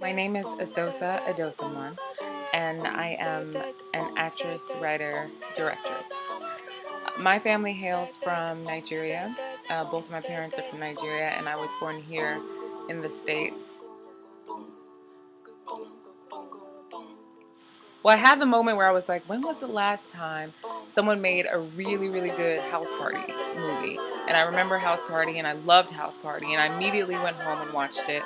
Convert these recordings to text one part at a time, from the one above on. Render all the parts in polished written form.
My name is Esosa Edosomwan, and I am an actress, writer, directress. My family hails from Nigeria. Both of my parents are from Nigeria, and I was born here in the States. Well, I had the moment where I was like, when was the last time someone made a really, really good House Party movie? And I remember House Party, and I loved House Party, and I immediately went home and watched it.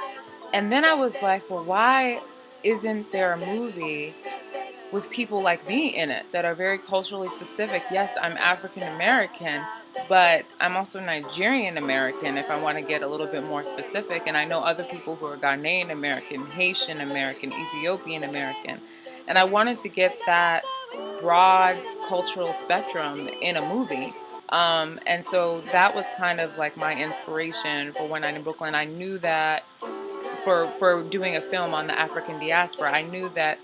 And then I was like, well, why isn't there a movie with people like me in it that are very culturally specific? Yes, I'm African American, but I'm also Nigerian American if I want to get a little bit more specific. And I know other people who are Ghanaian American, Haitian American, Ethiopian American. And I wanted to get that broad cultural spectrum in a movie. And so that was kind of like my inspiration for One Night in Brooklyn. I knew that for doing a film on the African diaspora, I knew that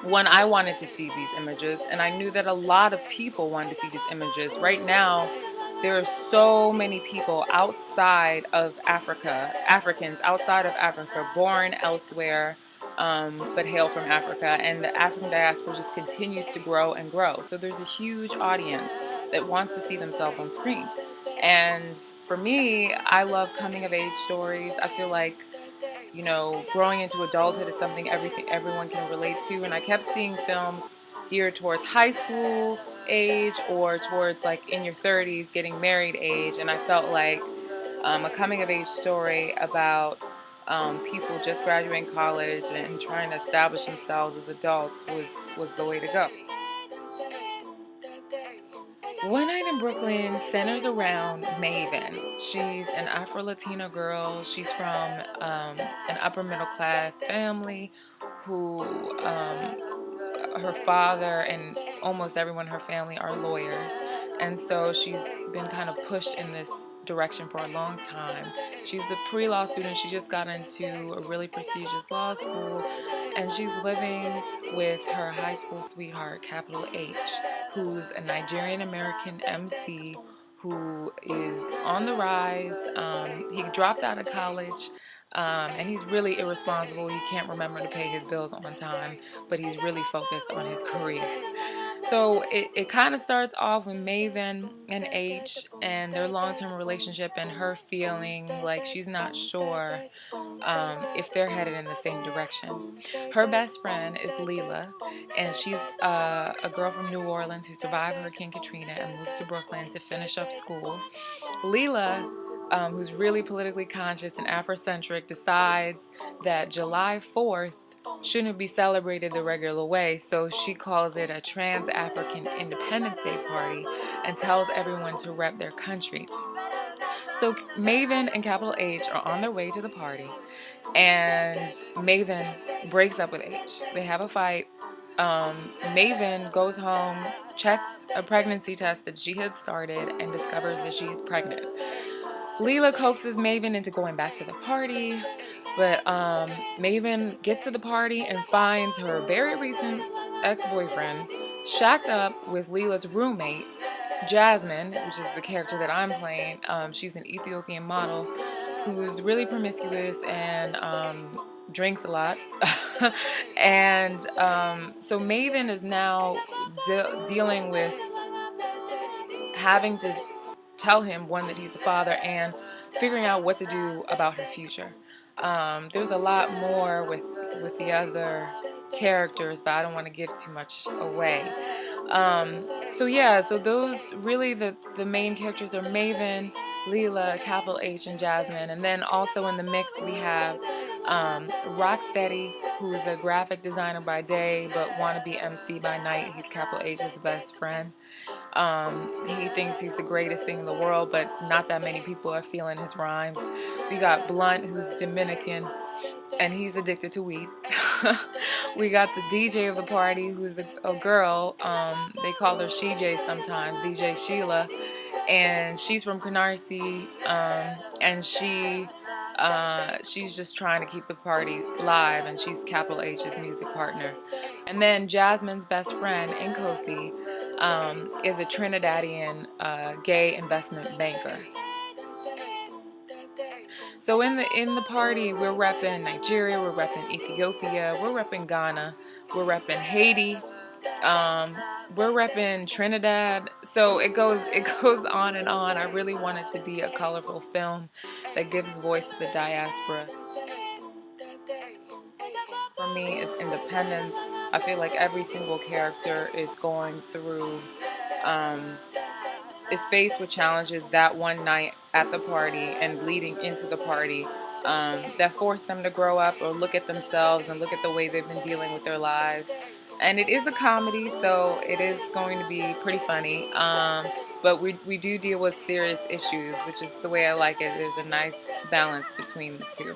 one, I wanted to see these images, and I knew that a lot of people wanted to see these images. Right now, there are so many people outside of Africa, Africans outside of Africa, born elsewhere, but hail from Africa, and the African diaspora just continues to grow and grow. So there's a huge audience that wants to see themselves on screen. And for me, I love coming of age stories. I feel like, you know, growing into adulthood is something everyone can relate to. And I kept seeing films geared towards high school age or towards like in your 30s, getting married age. And I felt like a coming of age story about people just graduating college and trying to establish themselves as adults was the way to go. One Night in Brooklyn centers around Maven. She's an Afro-Latina girl. She's from an upper middle class family who her father and almost everyone in her family are lawyers. And so she's been kind of pushed in this direction for a long time. She's a pre-law student. She just got into a really prestigious law school, and she's living with her high school sweetheart, capital H, who's a Nigerian American MC who is on the rise. He dropped out of college. And he's really irresponsible. He can't remember to pay his bills on time, but he's really focused on his career. So it kind of starts off with Maven and H and their long-term relationship, and her feeling like she's not sure if they're headed in the same direction. Her best friend is Leela, and she's a girl from New Orleans who survived Hurricane Katrina and moved to Brooklyn to finish up school. Leela, who's really politically conscious and Afrocentric, decides that July 4th shouldn't be celebrated the regular way, so she calls it a Trans-African Independence Day party and tells everyone to rep their country. So Maven and capital H are on their way to the party, and Maven breaks up with H. They have a fight. Maven goes home, checks a pregnancy test that she had started, and discovers that she is pregnant. Leela coaxes Maven into going back to the party, but Maven gets to the party and finds her very recent ex-boyfriend shacked up with Leela's roommate, Jasmine, which is the character that I'm playing. She's an Ethiopian model who's really promiscuous and drinks a lot. And so Maven is now dealing with having to tell him, one, that he's a father, and figuring out what to do about her future. There's a lot more with the other characters, but I don't want to give too much away. So those really the main characters are Maven, Leela, capital H, and Jasmine. And then also in the mix we have Rocksteady, who's a graphic designer by day but wannabe MC by night. He's capital H's best friend. He thinks he's the greatest thing in the world, but not that many people are feeling his rhymes. We got Blunt, who's Dominican, and he's addicted to weed. We got the DJ of the party, who's a girl. They call her Shej sometimes, DJ Sheila, and she's from Canarsie, and she's just trying to keep the party live, and she's capital H's music partner. And then Jasmine's best friend, Nkosi, is a Trinidadian gay investment banker. So in the party, we're repping Nigeria, we're repping Ethiopia, we're repping Ghana, we're repping Haiti, um, we're repping Trinidad. So it goes on and on. I really want it to be a colorful film that gives voice to the diaspora. For me, is independence. I feel like every single character is going through um, is faced with challenges that one night at the party and leading into the party, that force them to grow up or look at themselves and look at the way they've been dealing with their lives. And it is a comedy, so it is going to be pretty funny. But we do deal with serious issues, which is the way I like it. There's a nice balance between the two.